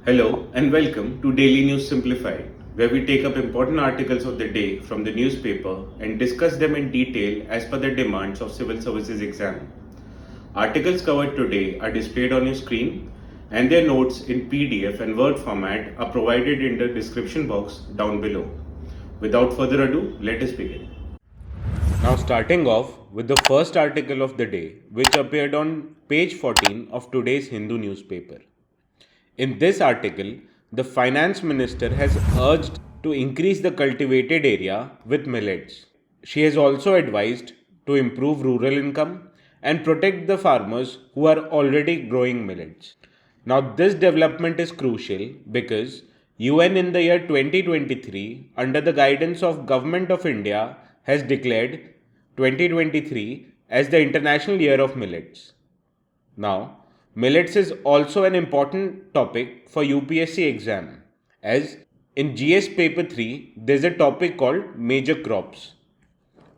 Hello and welcome to Daily News Simplified, where we take up important articles of the day from the newspaper and discuss them in detail as per the demands of Civil Services exam. Articles covered today are displayed on your screen and their notes in PDF and Word format are provided in the description box down below. Without further ado, let us begin. Now, starting off with the first article of the day, which appeared on page 14 of today's Hindu newspaper. In this article, the finance minister has urged to increase the cultivated area with millets. She has also advised to improve rural income and protect the farmers who are already growing millets. Now, this development is crucial because UN in the year 2023, under the guidance of Government of India, has declared 2023 as the International Year of Millets. Now, millets is also an important topic for UPSC exam, as in GS paper 3 there's a topic called major crops.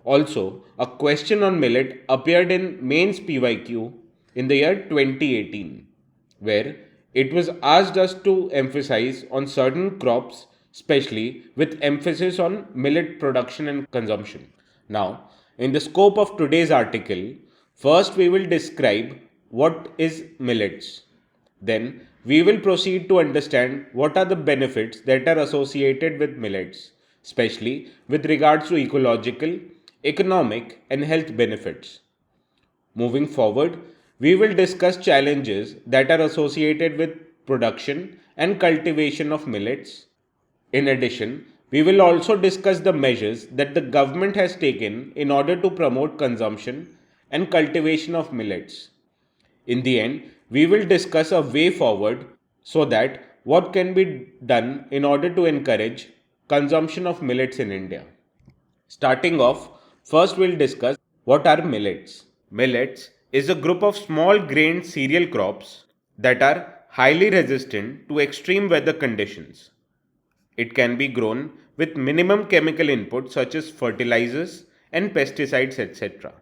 Also, a question on millet appeared in mains PYQ in the year 2018, where it was asked us to emphasize on certain crops, especially with emphasis on millet production and consumption. Now, in the scope of today's article, first we will describe what is millets. Then we will proceed to understand what are the benefits that are associated with millets, especially with regards to ecological, economic, and health benefits. Moving forward, we will discuss challenges that are associated with production and cultivation of millets. In addition, we will also discuss the measures that the government has taken in order to promote consumption and cultivation of millets. In the end, we will discuss a way forward so that what can be done in order to encourage consumption of millets in India. Starting off, first we'll discuss what are millets. Millets is a group of small grained cereal crops that are highly resistant to extreme weather conditions. It can be grown with minimum chemical input such as fertilizers and pesticides, etc.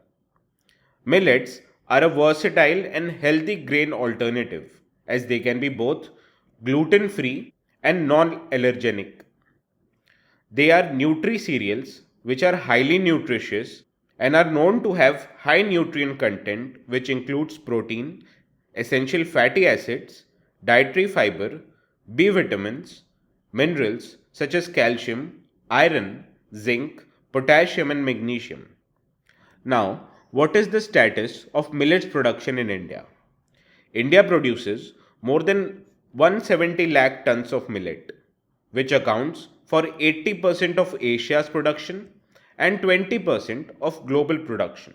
Millets are a versatile and healthy grain alternative as they can be both gluten free and non allergenic. They are nutri cereals which are highly nutritious and are known to have high nutrient content which includes protein, essential fatty acids, dietary fiber, B vitamins, minerals such as calcium, iron, zinc, potassium and magnesium. Now, what is the status of millets production in India? India produces more than 170 lakh tons of millet, which accounts for 80% of Asia's production and 20% of global production.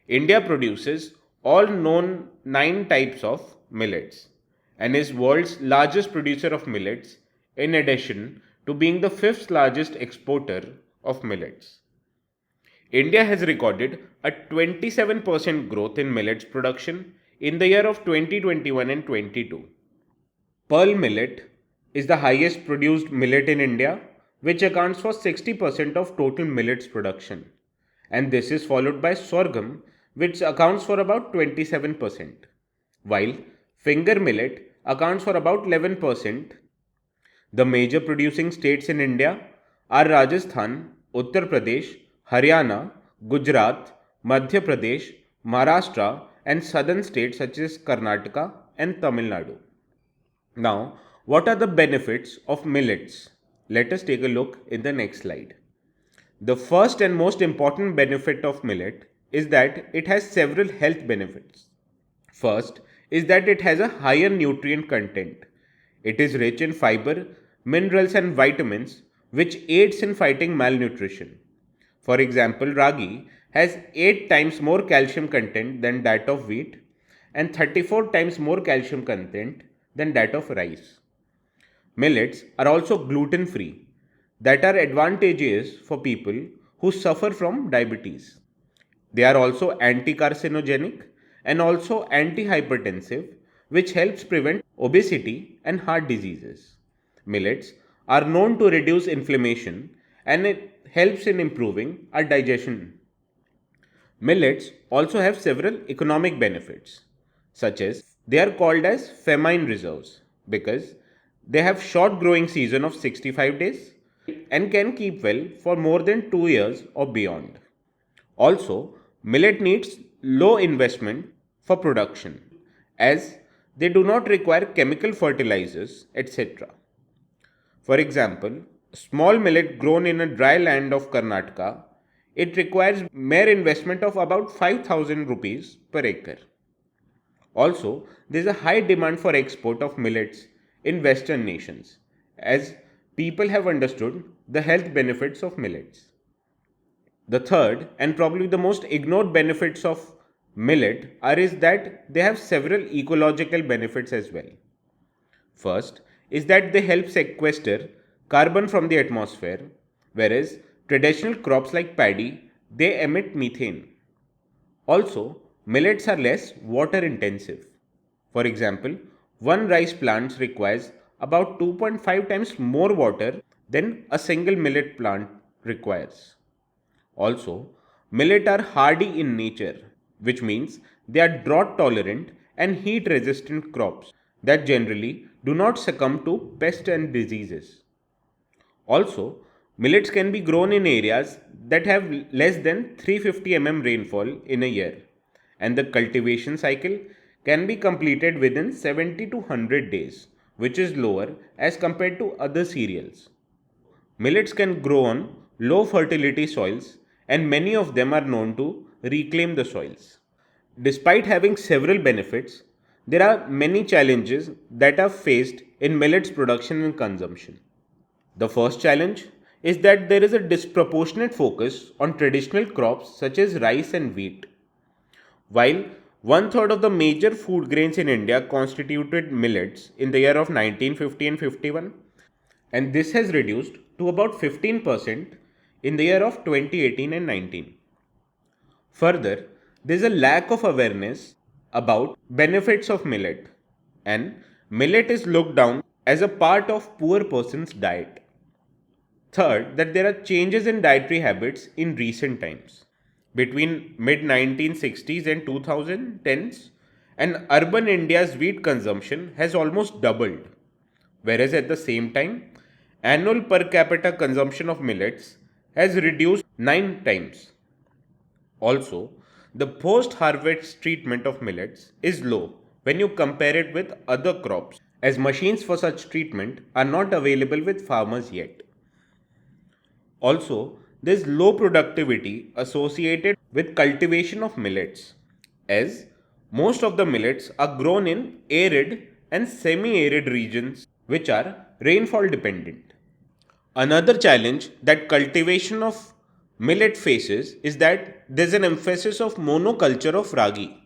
India produces all known 9 types of millets and is world's largest producer of millets in addition to being the fifth largest exporter of millets. India has recorded a 27% growth in millets production in the year of 2021 and 22. Pearl millet is the highest produced millet in India, which accounts for 60% of total millets production. And this is followed by sorghum, which accounts for about 27%, while finger millet accounts for about 11%. The major producing states in India are Rajasthan, Uttar Pradesh, Haryana, Gujarat, Madhya Pradesh, Maharashtra, and southern states such as Karnataka and Tamil Nadu. Now, what are the benefits of millets? Let us take a look in the next slide. The first and most important benefit of millet is that it has several health benefits. First is that it has a higher nutrient content. It is rich in fiber, minerals and vitamins which aids in fighting malnutrition. For example, ragi has 8 times more calcium content than that of wheat and 34 times more calcium content than that of rice. Millets are also gluten free, that are advantageous for people who suffer from diabetes. They are also anti-carcinogenic and also anti-hypertensive, which helps prevent obesity and heart diseases. Millets are known to reduce inflammation and it helps in improving our digestion. Millets also have several economic benefits, such as they are called as famine reserves, because they have short growing season of 65 days and can keep well for more than 2 years or beyond. Also, millet needs low investment for production as they do not require chemical fertilizers, etc. For example, small millet grown in a dry land of Karnataka, it requires mere investment of about 5,000 rupees per acre. Also, there is a high demand for export of millets in Western nations, as people have understood the health benefits of millets. The third and probably the most ignored benefits of millet is that they have several ecological benefits as well. First is that they help sequester carbon from the atmosphere, whereas traditional crops like paddy they emit methane. Also, millets are less water intensive. For example, one rice plant requires about 2.5 times more water than a single millet plant requires. Also, millet are hardy in nature, which means they are drought tolerant and heat resistant crops that generally do not succumb to pests and diseases. Also, millets can be grown in areas that have less than 350 mm rainfall in a year, and the cultivation cycle can be completed within 70 to 100 days, which is lower as compared to other cereals. Millets can grow on low fertility soils, and many of them are known to reclaim the soils. Despite having several benefits, there are many challenges that are faced in millets production and consumption. The first challenge is that there is a disproportionate focus on traditional crops such as rice and wheat. While one third of the major food grains in India constituted millets in the year of 1950 and 51, and this has reduced to about 15% in the year of 2018 and 19. Further, there is a lack of awareness about benefits of millet, and millet is looked down as a part of poor person's diet. Third, that there are changes in dietary habits in recent times. Between mid 1960s and 2010s, and urban India's wheat consumption has almost doubled, whereas at the same time, annual per capita consumption of millets has reduced 9 times. Also, the post harvest treatment of millets is low when you compare it with other crops, as machines for such treatment are not available with farmers yet. Also, there is low productivity associated with cultivation of millets, as most of the millets are grown in arid and semi arid regions which are rainfall dependent. Another challenge that cultivation of millet faces is that there is an emphasis of monoculture of ragi.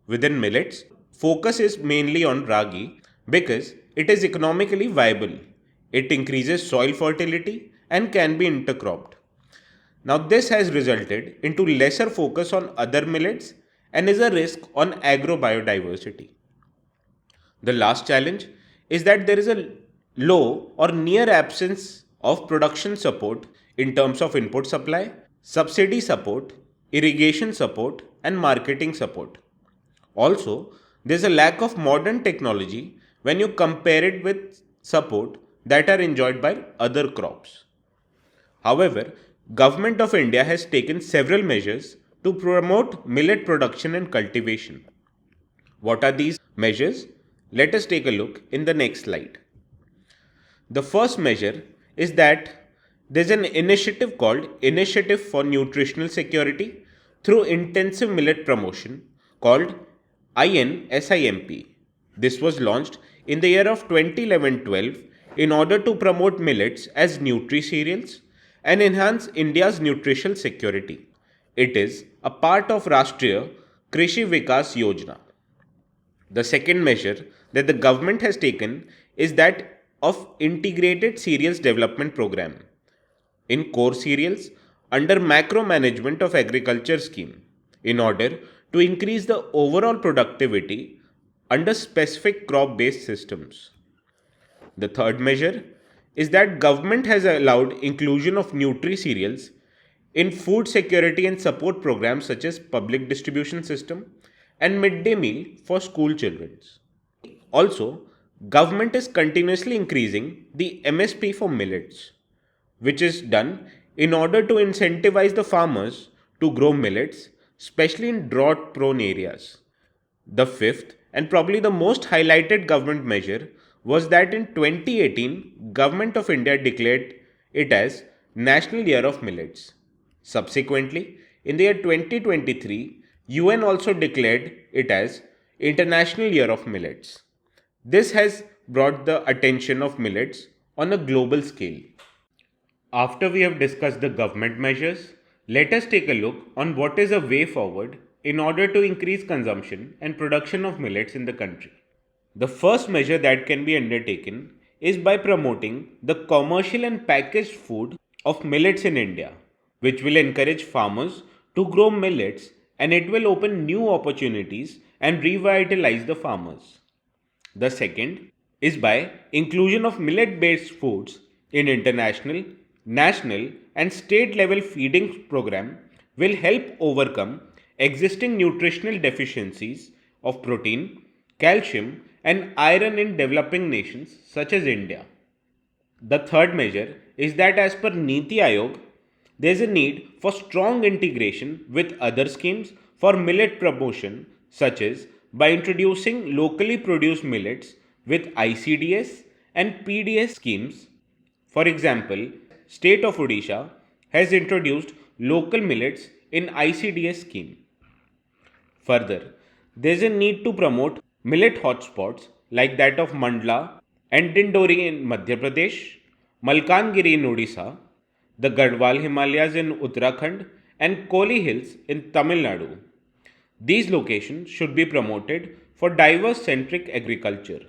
Within millets, focus is mainly on ragi because it is economically viable. It increases soil fertility and can be intercropped. Now, this has resulted into lesser focus on other millets and is a risk on agrobiodiversity. The last challenge is that there is a low or near absence of production support in terms of input supply, subsidy support, irrigation support, and marketing support. Also, there is a lack of modern technology when you compare it with support that are enjoyed by other crops. However, Government of India has taken several measures to promote millet production and cultivation. What are these measures? Let us take a look in the next slide. The first measure is that there is an initiative called Initiative for Nutritional Security through Intensive Millet Promotion called INSIMP. This was launched in the year of 2011-12 in order to promote millets as nutri-cereals and enhance India's nutritional security. It is a part of Rashtriya Krishi Vikas Yojana. The second measure that the government has taken is that of Integrated Cereals Development Program in core cereals under macro management of agriculture scheme in order to increase the overall productivity under specific crop based systems. The third measure is that government has allowed inclusion of nutri cereals in food security and support programs such as public distribution system and midday meal for school children. Also, Government is continuously increasing the MSP for millets, which is done in order to incentivize the farmers to grow millets, especially in drought prone areas. The fifth and probably the most highlighted government measure was that in 2018 Government of India declared it as National Year of Millets. Subsequently, in the year 2023, UN also declared it as International Year of Millets. This has brought the attention of millets on a global scale. After we have discussed the government measures, let us take a look on what is a way forward in order to increase consumption and production of millets in the country. The first measure that can be undertaken is by promoting the commercial and packaged food of millets in India, which will encourage farmers to grow millets and it will open new opportunities and revitalize the farmers. The second is by inclusion of millet based foods in international, national and state level feeding program will help overcome existing nutritional deficiencies of protein, calcium and iron in developing nations such as India. The third measure is that as per Niti Aayog, there is a need for strong integration with other schemes for millet promotion, such as by introducing locally produced millets with ICDS and PDS schemes. For example, State of Odisha has introduced local millets in ICDS scheme. Further, there is a need to promote millet hotspots like that of Mandla and Dindori in Madhya Pradesh, Malkangiri in Odisha, the Garhwal Himalayas in Uttarakhand, and Koli Hills in Tamil Nadu. These locations should be promoted for diverse centric agriculture.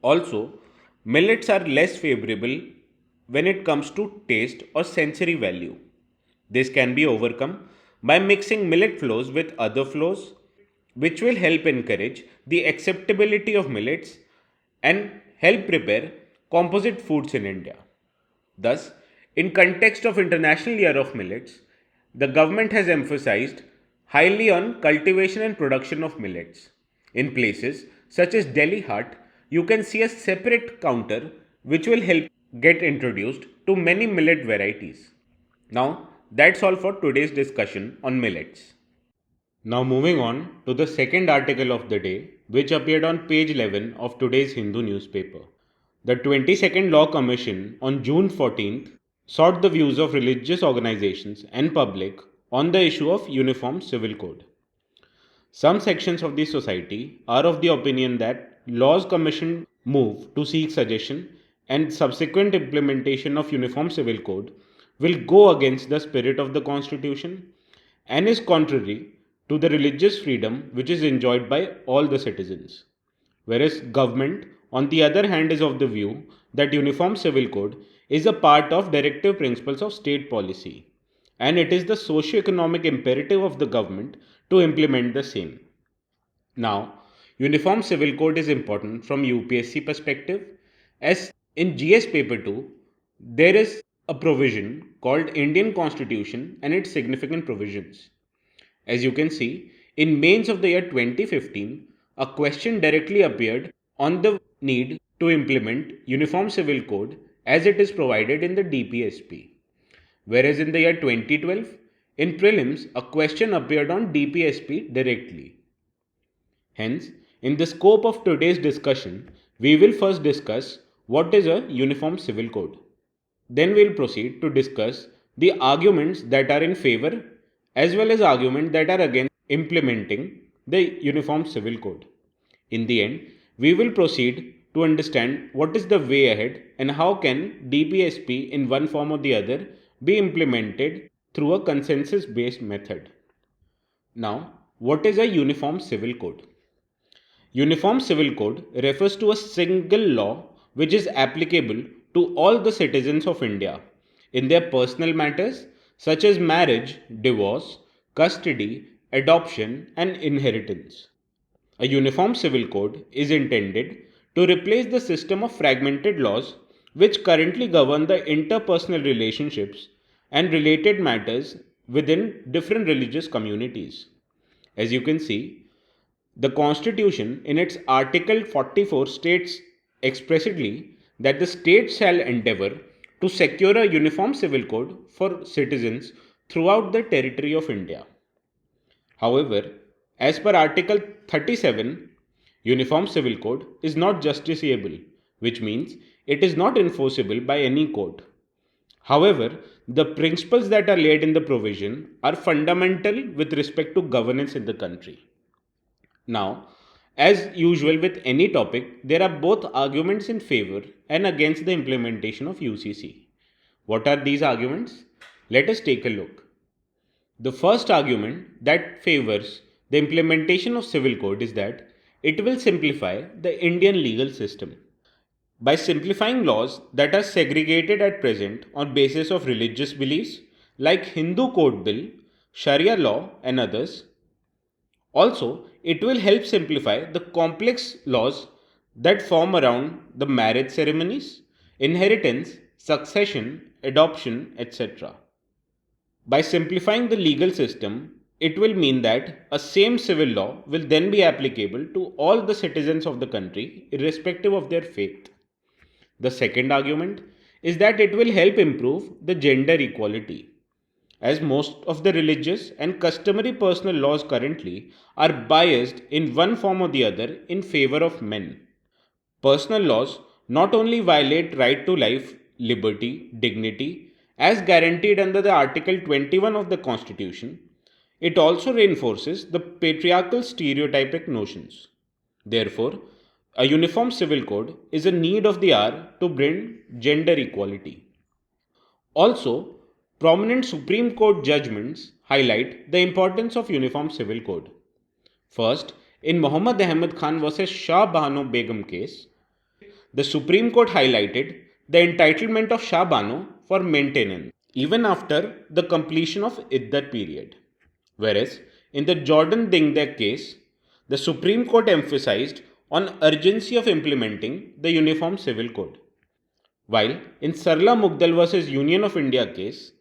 Also, millets are less favorable when it comes to taste or sensory value. This can be overcome by mixing millet flours with other flours, which will help encourage the acceptability of millets and help prepare composite foods in India. Thus, in context of International Year of Millets, the government has emphasized highly on cultivation and production of millets. In places such as Delhi Hut, you can see a separate counter which will help get introduced to many millet varieties. Now, that's all for today's discussion on millets. Now, moving on to the second article of the day, which appeared on page 11 of today's Hindu newspaper. The 22nd Law Commission on June 14th sought the views of religious organizations and public on the issue of Uniform Civil Code. Some sections of the society are of the opinion that Laws Commission move to seek suggestion and subsequent implementation of Uniform Civil Code will go against the spirit of the Constitution and is contrary to the religious freedom which is enjoyed by all the citizens. Whereas government, on the other hand, is of the view that Uniform Civil Code is a part of directive principles of state policy and it is the socio-economic imperative of the government to implement the same. Now, Uniform Civil Code is important from UPSC perspective as in GS paper 2 there is a provision called Indian Constitution and its significant provisions. As you can see, in mains of the year 2015, a question directly appeared on the need to implement Uniform Civil Code as it is provided in the DPSP. Whereas in the year 2012, in prelims, a question appeared on DPSP directly. Hence, in the scope of today's discussion, we will first discuss what is a Uniform Civil Code. Then we will proceed to discuss the arguments that are in favor as well as arguments that are against implementing the Uniform Civil Code. In the end, we will proceed to understand what is the way ahead and how can DPSP in one form or the other be implemented through a consensus based method. Now, what is a Uniform Civil Code? Uniform Civil Code refers to a single law which is applicable to all the citizens of India in their personal matters such as marriage, divorce, custody, adoption, and inheritance. A Uniform Civil Code is intended to replace the system of fragmented laws which currently govern the interpersonal relationships and related matters within different religious communities. As you can see, The Constitution, in its Article 44, states expressly that the state shall endeavour to secure a uniform civil code for citizens throughout the territory of India. However, as per Article 37, Uniform Civil Code is not justiciable, which means it is not enforceable by any court. However, the principles that are laid in the provision are fundamental with respect to governance in the country. Now, as usual with any topic, there are both arguments in favor and against the implementation of UCC. What are these arguments? Let us take a look. The first argument that favors the implementation of civil code is that it will simplify the Indian legal system. By simplifying laws that are segregated at present on basis of religious beliefs like Hindu Code Bill, Sharia law and others. Also, it will help simplify the complex laws that form around the marriage ceremonies, inheritance, succession, adoption, etc. By simplifying the legal system, it will mean that a same civil law will then be applicable to all the citizens of the country, irrespective of their faith. The second argument is that it will help improve the gender equality, as most of the religious and customary personal laws currently are biased in one form or the other in favor of men. Personal laws not only violate right to life, liberty, dignity, as guaranteed under the Article 21 of the Constitution, it also reinforces the patriarchal stereotypic notions. Therefore, a uniform civil code is a need of the hour to bring gender equality. Also, prominent Supreme Court judgments highlight the importance of uniform civil code. First, in Muhammad Ahmad Khan vs. Shah Bano Begum case, the Supreme Court highlighted the entitlement of Shah Bano for maintenance even after the completion of Iddat period. Whereas, in the Jordan Dingdek case, the Supreme Court emphasized on urgency of implementing the Uniform Civil Code. While in Sarla Mugdal vs. Union of India case,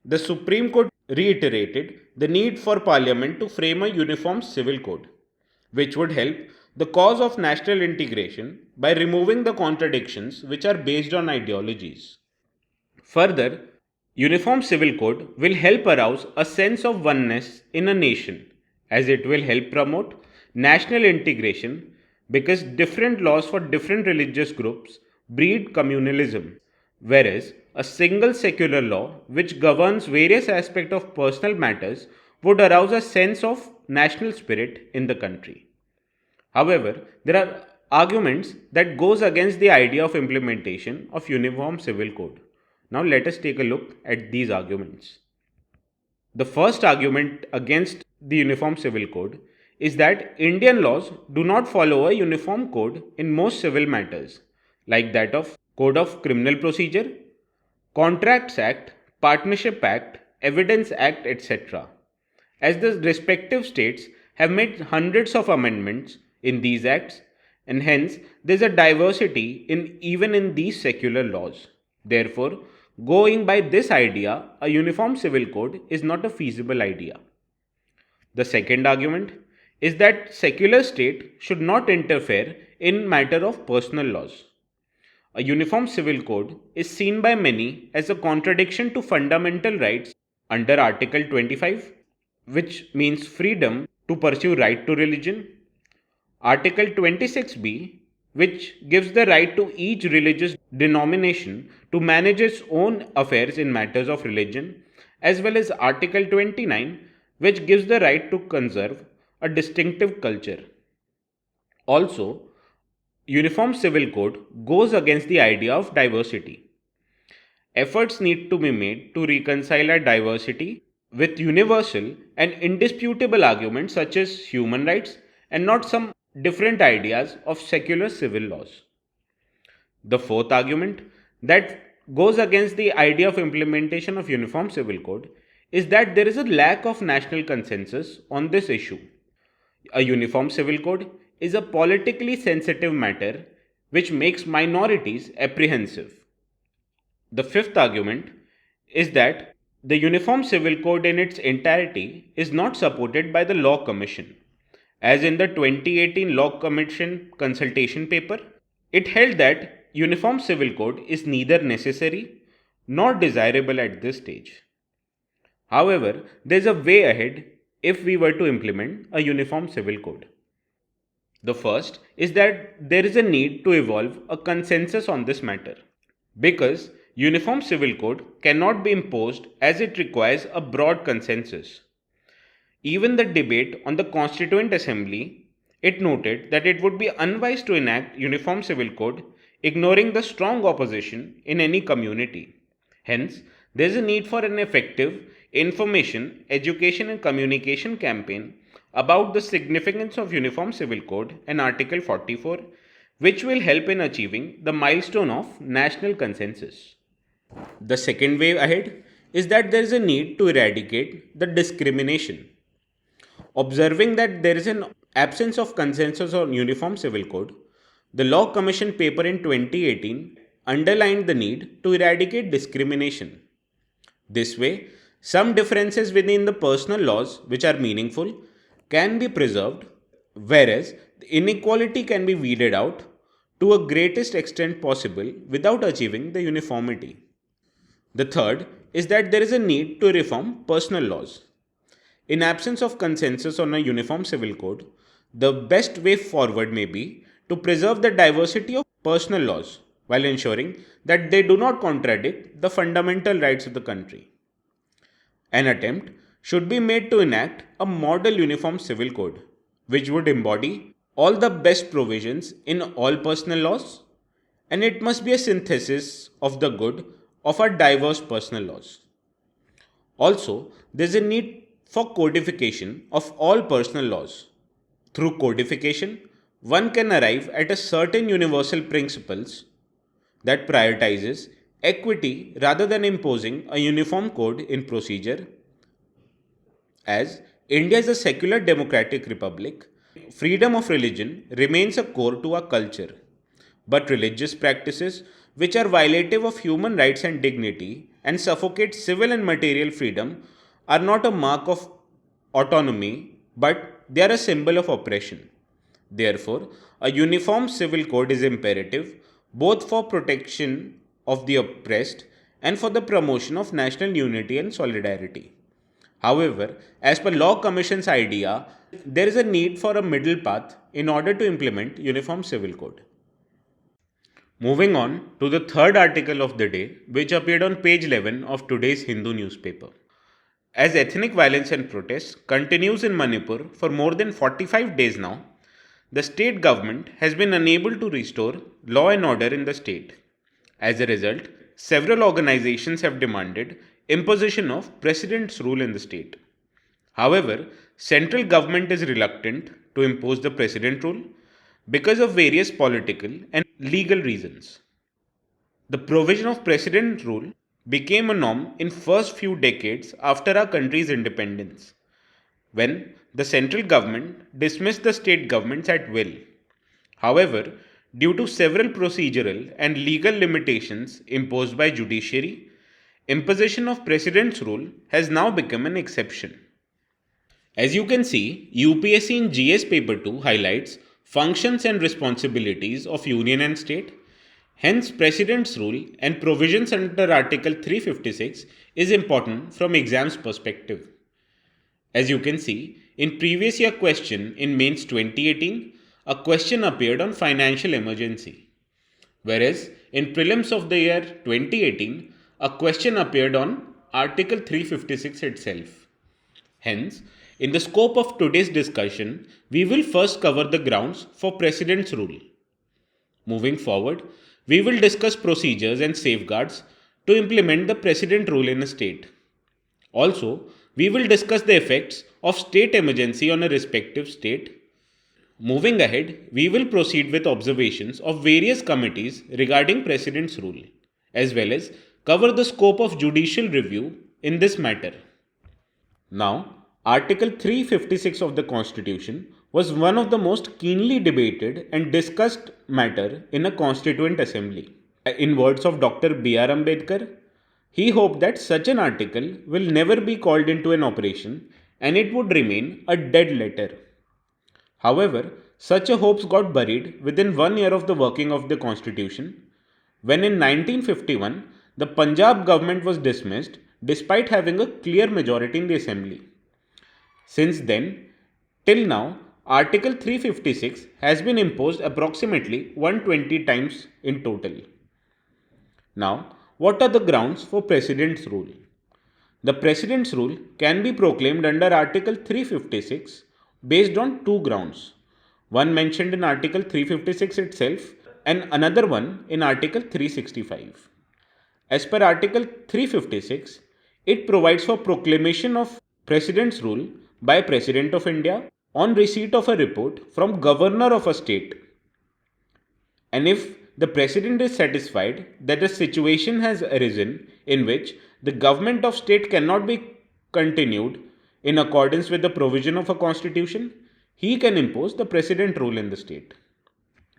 the Supreme Court reiterated the need for Parliament to frame a uniform civil code, which would help the cause of national integration by removing the contradictions which are based on ideologies. Further, Uniform Civil Code will help arouse a sense of oneness in a nation, as it will help promote national integration because different laws for different religious groups breed communalism, whereas a single secular law which governs various aspects of personal matters would arouse a sense of national spirit in the country. However, there are arguments that goes against the idea of implementation of uniform civil code. Now let us take a look at these arguments. The first argument against the uniform civil code is that Indian laws do not follow a uniform code in most civil matters, like that of Code of Criminal Procedure, Contracts Act, Partnership Act, Evidence Act, etc., as the respective states have made hundreds of amendments in these acts, and hence there is a diversity even in these secular laws. Therefore, going by this idea, a uniform civil code is not a feasible idea. The second argument is that secular state should not interfere in matter of personal laws. A uniform civil code is seen by many as a contradiction to fundamental rights under Article 25, which means freedom to pursue right to religion, Article 26b, which gives the right to each religious denomination to manage its own affairs in matters of religion, as well as Article 29, which gives the right to conserve a distinctive culture. Also, Uniform Civil Code goes against the idea of diversity. Efforts need to be made to reconcile our diversity with universal and indisputable arguments such as human rights and not some different ideas of secular civil laws. The fourth argument that goes against the idea of implementation of Uniform Civil Code is that there is a lack of national consensus on this issue. A Uniform Civil Code is a politically sensitive matter which makes minorities apprehensive. The fifth argument is that the Uniform Civil Code in its entirety is not supported by the Law Commission, as in the 2018 Law Commission consultation paper. It held that Uniform Civil Code is neither necessary nor desirable at this stage. However, there is a way ahead if we were to implement a Uniform Civil Code. The first is that there is a need to evolve a consensus on this matter, because Uniform Civil Code cannot be imposed as it requires a broad consensus. Even the debate on the Constituent Assembly, it noted that it would be unwise to enact Uniform Civil Code ignoring the strong opposition in any community. Hence, there is a need for an effective information, education and communication campaign about the significance of Uniform Civil Code and Article 44, which will help in achieving the milestone of national consensus. The second way ahead is that there is a need to eradicate the discrimination. Observing that there is an absence of consensus on Uniform Civil Code, the Law Commission paper in 2018 underlined the need to eradicate discrimination. This way, some differences within the personal laws which are meaningful can be preserved, whereas the inequality can be weeded out to a greatest extent possible without achieving the uniformity. The third is that there is a need to reform personal laws. In absence of consensus on a uniform civil code, the best way forward may be to preserve the diversity of personal laws while ensuring that they do not contradict the fundamental rights of the country. An attempt should be made to enact a model uniform civil code, which would embody all the best provisions in all personal laws, and it must be a synthesis of the good of our diverse personal laws. Also, there is a need for codification of all personal laws. Through codification, one can arrive at a certain universal principles that prioritizes equity rather than imposing a uniform code in procedure. As India is a secular democratic republic, freedom of religion remains a core to our culture. But religious practices which are violative of human rights and dignity and suffocate civil and material freedom are not a mark of autonomy, but they are a symbol of oppression. Therefore, a uniform civil code is imperative both for protection of the oppressed and for the promotion of national unity and solidarity. However, as per Law Commission's idea, there is a need for a middle path in order to implement Uniform Civil Code. Moving on to the third article of the day, which appeared on page 11 of today's Hindu newspaper. As ethnic violence and protests continues in Manipur for more than 45 days now, the state government has been unable to restore law and order in the state. As a result, several organizations have demanded imposition of president's rule in the state. However, central government is reluctant to impose the president rule because of various political and legal reasons. The provision of president rule became a norm in first few decades after our country's independence, when the central government dismissed the state governments at will. However, due to several procedural and legal limitations imposed by judiciary, imposition of president's rule has now become an exception. As you can see, UPSC in GS paper 2 highlights functions and responsibilities of union and state. Hence, president's rule and provisions under Article 356 is important from exam's perspective. As you can see, in previous year question in mains 2018, a question appeared on financial emergency, whereas in prelims of the year 2018, a question appeared on Article 356 itself. Hence, in the scope of today's discussion, we will first cover the grounds for president's rule. Moving forward, we will discuss procedures and safeguards to implement the president rule in a state. Also, we will discuss the effects of state emergency on a respective state. Moving ahead, we will proceed with observations of various committees regarding president's rule, as well as cover the scope of judicial review in this matter. Now, Article 356 of the Constitution was one of the most keenly debated and discussed matter in a Constituent Assembly. In words of Dr. B.R. Ambedkar, he hoped that such an article will never be called into an operation and it would remain a dead letter. However, such a hopes got buried within 1 year of the working of the constitution, when in 1951 the Punjab government was dismissed despite having a clear majority in the assembly. Since then, till now, Article 356 has been imposed approximately 120 times in total. Now, what are the grounds for President's rule? The President's rule can be proclaimed under Article 356 based on two grounds. One mentioned in Article 356 itself and another one in Article 365. As per Article 356, it provides for proclamation of President's rule by President of India on receipt of a report from Governor of a state. And if the President is satisfied that a situation has arisen in which the government of state cannot be continued in accordance with the provision of a constitution, he can impose the President rule in the state.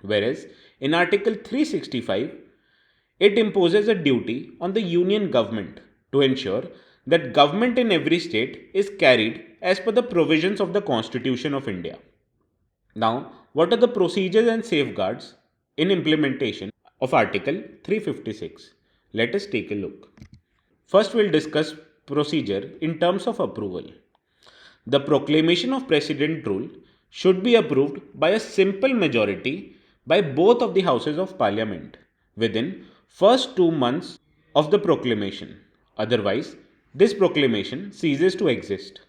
Whereas in Article 365, it imposes a duty on the union government to ensure that government in every state is carried as per the provisions of the Constitution of India. Now, what are the procedures and safeguards in implementation of Article 356? Let us take a look. First, we'll discuss procedure in terms of approval. The proclamation of President rule should be approved by a simple majority by both of the houses of parliament within first 2 months of the proclamation. Otherwise, this proclamation ceases to exist.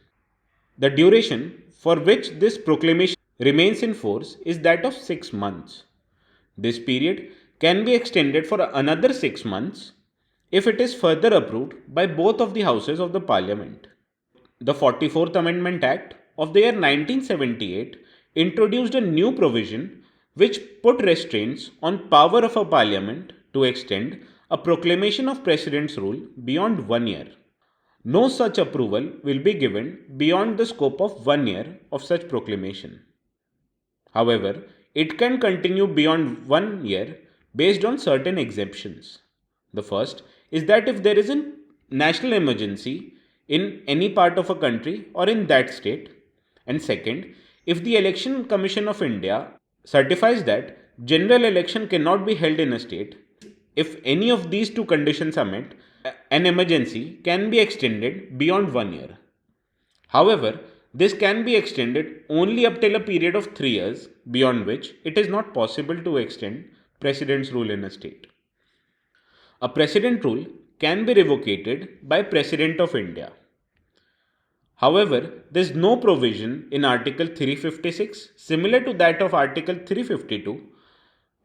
The duration for which this proclamation remains in force is that of 6 months. This period can be extended for another 6 months if it is further approved by both of the houses of the parliament. The 44th Amendment Act of the year 1978 introduced a new provision which put restraints on power of a parliament to extend a proclamation of President's rule beyond 1 year. No such approval will be given beyond the scope of 1 year of such proclamation. However, it can continue beyond 1 year based on certain exemptions. The first is that if there is a national emergency in any part of a country or in that state, and second, if the Election Commission of India certifies that general election cannot be held in a state, if any of these two conditions are met, an emergency can be extended beyond 1 year. However, this can be extended only up till a period of 3 years, beyond which it is not possible to extend President's rule in a state. A President rule can be revocated by President of India. However, there is no provision in Article 356 similar to that of Article 352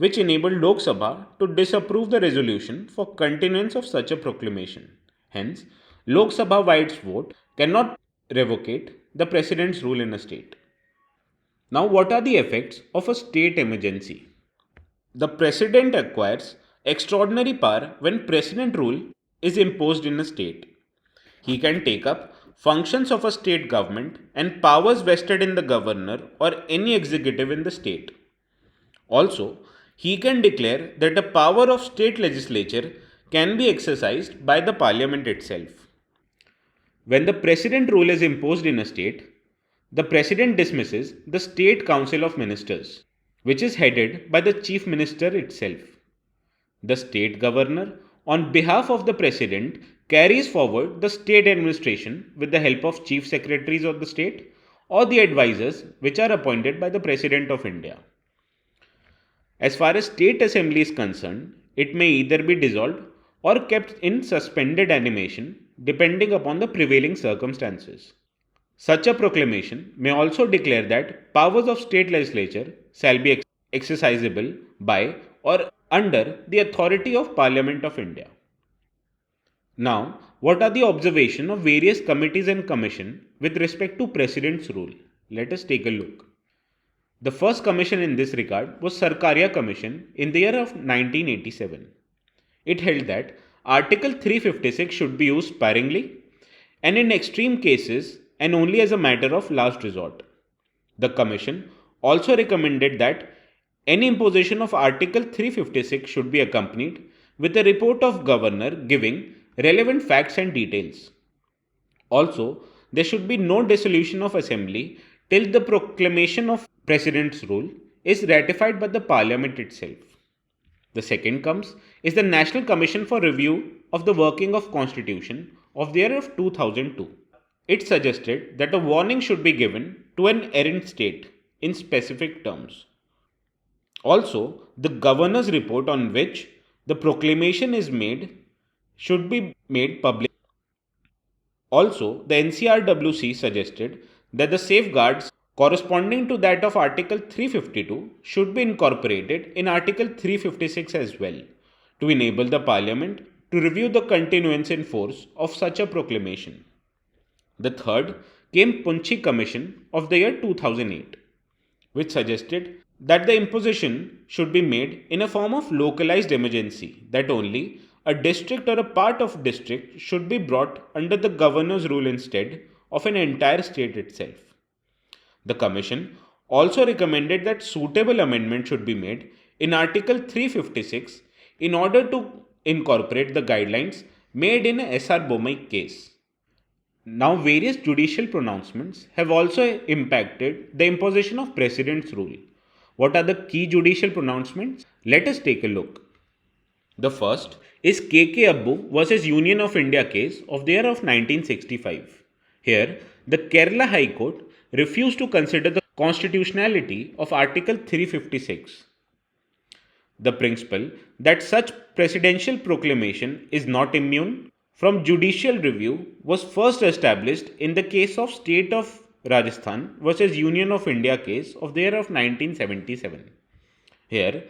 which enabled Lok Sabha to disapprove the resolution for continuance of such a proclamation. Hence, Lok Sabha by its vote cannot revocate the President's rule in a state. Now, what are the effects of a state emergency? The President acquires extraordinary power when President rule is imposed in a state. He can take up functions of a state government and powers vested in the governor or any executive in the state. Also, he can declare that the power of state legislature can be exercised by the parliament itself. When the President rule is imposed in a state, the President dismisses the State Council of Ministers, which is headed by the Chief Minister itself. The State Governor, on behalf of the President, carries forward the state administration with the help of Chief Secretaries of the state or the advisors which are appointed by the President of India. As far as State Assembly is concerned, it may either be dissolved or kept in suspended animation depending upon the prevailing circumstances. Such a proclamation may also declare that powers of state legislature shall be exercisable by or under the authority of Parliament of India. Now, what are the observations of various committees and commission with respect to President's rule? Let us take a look. The first commission in this regard was Sarkaria Commission in the year of 1987. It held that Article 356 should be used sparingly and in extreme cases and only as a matter of last resort. The Commission also recommended that any imposition of Article 356 should be accompanied with a report of Governor giving relevant facts and details. Also, there should be no dissolution of Assembly till the proclamation of President's Rule, is ratified by the Parliament itself. The second comes is the National Commission for Review of the Working of Constitution of the year of 2002. It suggested that a warning should be given to an errant state in specific terms. Also, the governor's report on which the proclamation is made should be made public. Also, the NCRWC suggested that the safeguards corresponding to that of Article 352 should be incorporated in Article 356 as well to enable the Parliament to review the continuance in force of such a proclamation. The third came Punchi Commission of the year 2008, which suggested that the imposition should be made in a form of localized emergency, that only a district or a part of district should be brought under the governor's rule instead of an entire state itself. The Commission also recommended that suitable amendment should be made in Article 356 in order to incorporate the guidelines made in a S.R. Bommai case. Now, various judicial pronouncements have also impacted the imposition of President's Rule. What are the key judicial pronouncements? Let us take a look. The first is K.K. Abbu versus Union of India case of the year of 1965. Here, the Kerala High Court refused to consider the constitutionality of Article 356. The principle that such presidential proclamation is not immune from judicial review was first established in the case of State of Rajasthan versus Union of India case of the year of 1977. Here,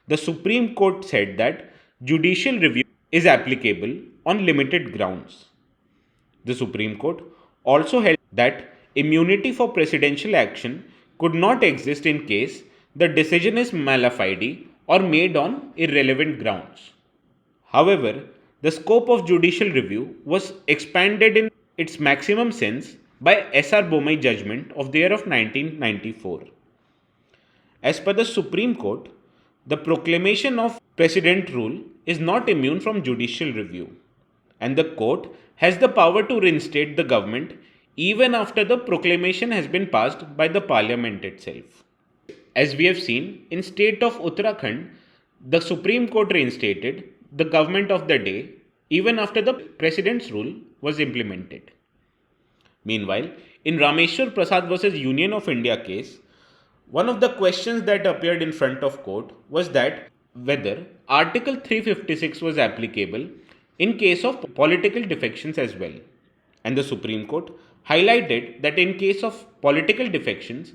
the Supreme Court said that judicial review is applicable on limited grounds. The Supreme Court also held that immunity for presidential action could not exist in case the decision is mala fide or made on irrelevant grounds. However, the scope of judicial review was expanded in its maximum sense by S.R. Bommai judgment of the year of 1994. As per the Supreme Court, the proclamation of President Rule is not immune from judicial review, and the court has the power to reinstate the government even after the proclamation has been passed by the Parliament itself. As we have seen, in state of Uttarakhand, the Supreme Court reinstated the government of the day even after the President's Rule was implemented. Meanwhile, in Rameshwar Prasad versus Union of India case, one of the questions that appeared in front of court was that whether Article 356 was applicable in case of political defections as well. And the Supreme Court highlighted that in case of political defections,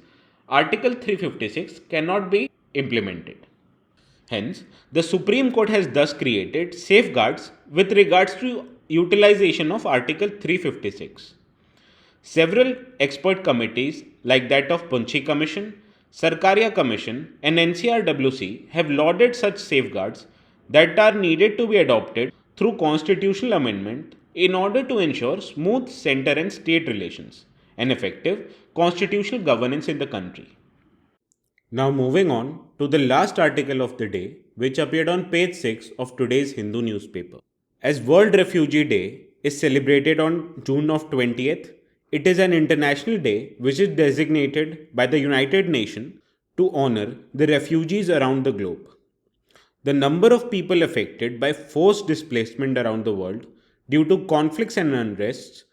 Article 356 cannot be implemented. Hence, the Supreme Court has thus created safeguards with regards to utilization of Article 356. Several expert committees like that of Punchi Commission, Sarkaria Commission and NCRWC have lauded such safeguards that are needed to be adopted through constitutional amendment in order to ensure smooth center and state relations and effective constitutional governance in the country. Now moving on to the last article of the day, which appeared on page 6 of today's Hindu newspaper. As World Refugee Day is celebrated on June of 20th, it is an international day which is designated by the United Nations to honor the refugees around the globe. The number of people affected by forced displacement around the world due to conflicts and unrests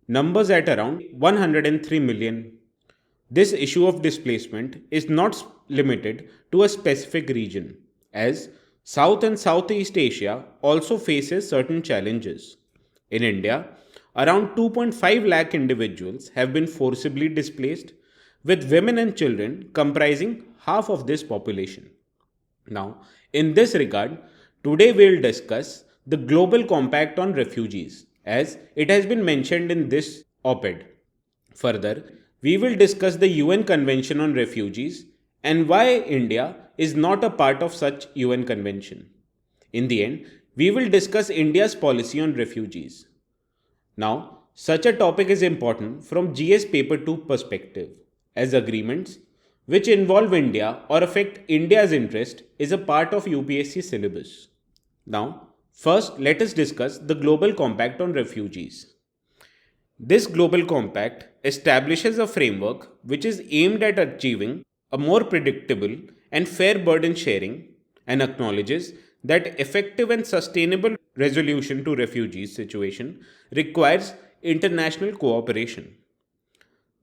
numbers at around 103 million. This issue of displacement is not limited to a specific region, as South and Southeast Asia also faces certain challenges. In India, around 2.5 lakh individuals have been forcibly displaced, with women and children comprising half of this population. Now, in this regard, today we will discuss the Global Compact on Refugees, as it has been mentioned in this op-ed. Further, we will discuss the UN Convention on Refugees and why India is not a part of such UN convention. In the end, we will discuss India's policy on refugees. Now, such a topic is important from GS Paper 2 perspective, as agreements which involve India or affect India's interest is a part of UPSC syllabus. Now, first let us discuss the Global Compact on Refugees. This Global Compact establishes a framework which is aimed at achieving a more predictable and fair burden sharing, and acknowledges that effective and sustainable resolution to refugees situation requires international cooperation.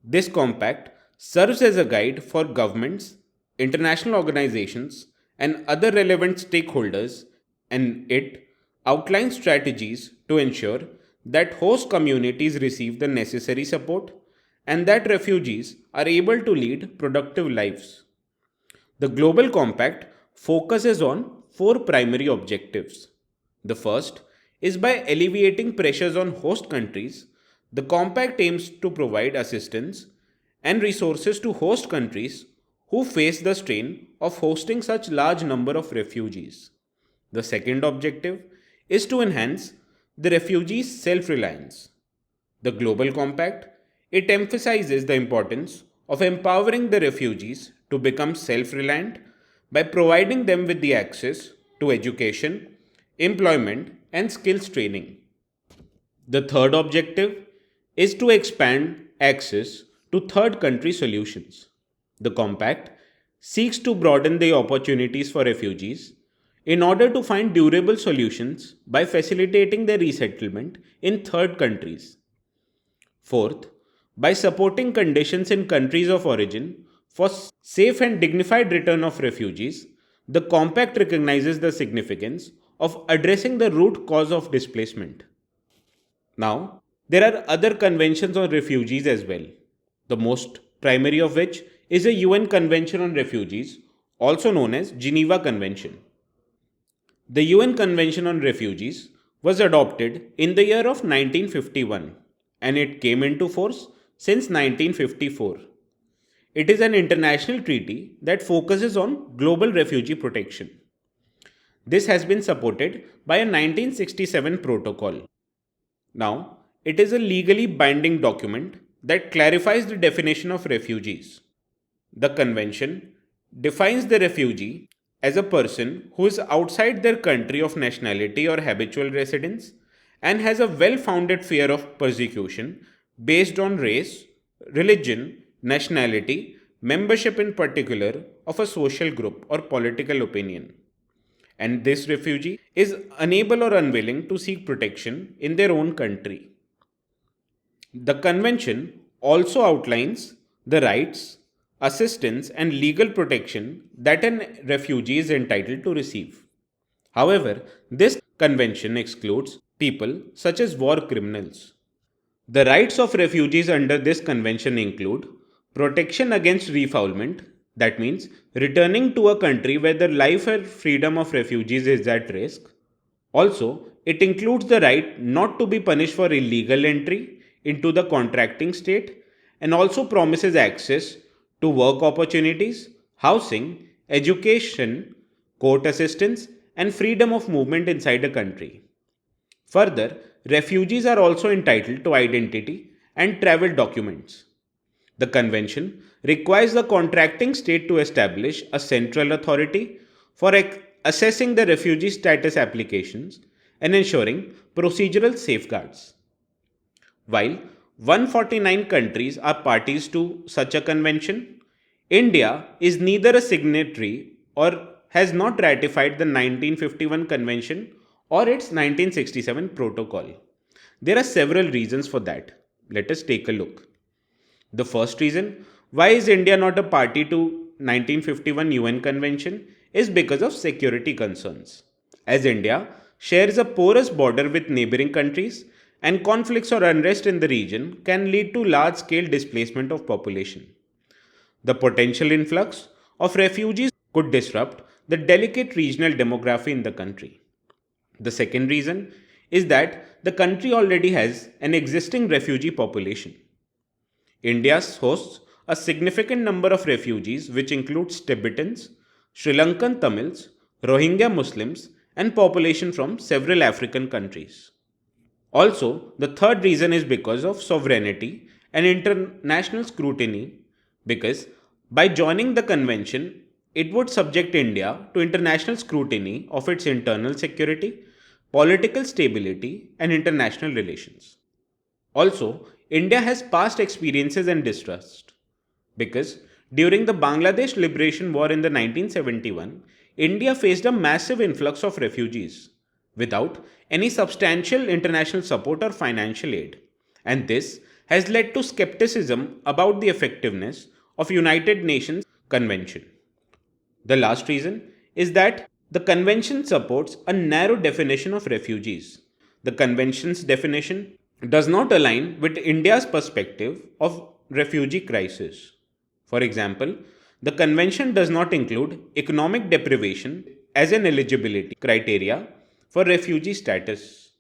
This compact serves as a guide for governments, international organizations, and other relevant stakeholders, and it outlines strategies to ensure that host communities receive the necessary support and that refugees are able to lead productive lives. The Global Compact focuses on four primary objectives. The first is by alleviating pressures on host countries. The compact aims to provide assistance and resources to host countries who face the strain of hosting such large number of refugees. The second objective is to enhance the refugees' self-reliance. The Global Compact, it emphasizes the importance of empowering the refugees to become self-reliant by providing them with the access to education, employment, and skills training. The third objective is to expand access to third country solutions. The compact seeks to broaden the opportunities for refugees in order to find durable solutions by facilitating their resettlement in third countries. Fourth, by supporting conditions in countries of origin for safe and dignified return of refugees, the compact recognizes the significance of addressing the root cause of displacement. Now, there are other conventions on refugees as well, the most primary of which is a UN Convention on Refugees, also known as Geneva Convention. The UN Convention on Refugees was adopted in the year of 1951 and it came into force since 1954. It is an international treaty that focuses on global refugee protection. This has been supported by a 1967 protocol. Now, it is a legally binding document that clarifies the definition of refugees. The convention defines the refugee as a person who is outside their country of nationality or habitual residence and has a well-founded fear of persecution based on race, religion, nationality, membership in particular of a social group or political opinion. And this refugee is unable or unwilling to seek protection in their own country. The convention also outlines the rights, assistance, and legal protection that a refugee is entitled to receive. However, this convention excludes people such as war criminals. The rights of refugees under this convention include protection against refoulement, that means returning to a country where the life or freedom of refugees is at risk. Also, it includes the right not to be punished for illegal entry into the contracting state and also promises access to work opportunities, housing, education, court assistance, and freedom of movement inside a country. Further, refugees are also entitled to identity and travel documents. The convention requires the contracting state to establish a central authority for assessing the refugee status applications and ensuring procedural safeguards. While 149 countries are parties to such a convention, India is neither a signatory or has not ratified the 1951 convention or its 1967 protocol. There are several reasons for that. Let us take a look. The first reason why is India not a party to 1951 UN convention is because of security concerns. As India shares a porous border with neighboring countries and conflicts or unrest in the region can lead to large-scale displacement of population. The potential influx of refugees could disrupt the delicate regional demography in the country. The second reason is that the country already has an existing refugee population. India hosts a significant number of refugees which includes Tibetans, Sri Lankan Tamils, Rohingya Muslims and population from several African countries. Also, the third reason is because of sovereignty and international scrutiny because by joining the convention, it would subject India to international scrutiny of its internal security, political stability and international relations. Also, India has past experiences and distrust because During the Bangladesh Liberation War in the 1971, India faced a massive influx of refugees without any substantial international support or financial aid, and this has led to skepticism about the effectiveness of United Nations Convention. The last reason is that the convention supports a narrow definition of refugees. The convention's definition does not align with India's perspective of refugee crisis. For example, the convention does not include economic deprivation as an eligibility criteria for refugee status.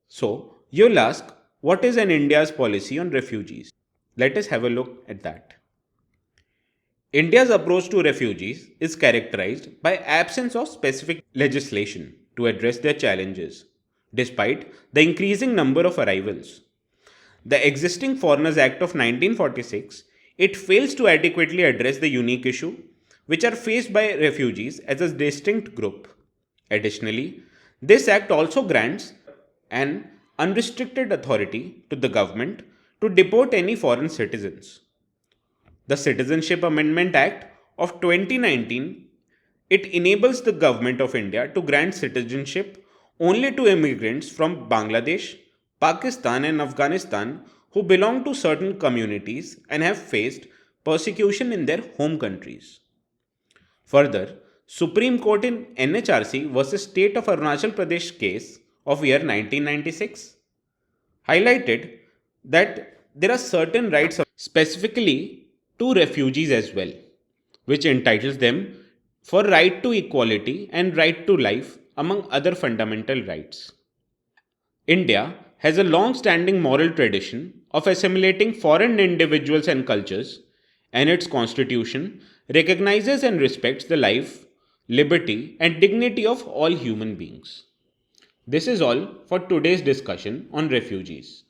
So, you'll ask, what is an India's policy on refugees? Let us have a look at that. India's approach to refugees is characterized by absence of specific legislation to address their challenges, despite the increasing number of arrivals. The existing Foreigners Act of 1946, it fails to adequately address the unique issue which are faced by refugees as a distinct group. Additionally, this act also grants an unrestricted authority to the government to deport any foreign citizens. The Citizenship Amendment Act of 2019, it enables the government of India to grant citizenship only to immigrants from Bangladesh, Pakistan and Afghanistan who belong to certain communities and have faced persecution in their home countries. Further, Supreme Court in NHRC versus State of Arunachal Pradesh case of year 1996 highlighted that there are certain rights specifically to refugees as well, which entitles them for right to equality and right to life among other fundamental rights. India has a long-standing moral tradition of assimilating foreign individuals and cultures, and its constitution recognizes and respects the life, liberty, and dignity of all human beings. This is all for today's discussion on refugees.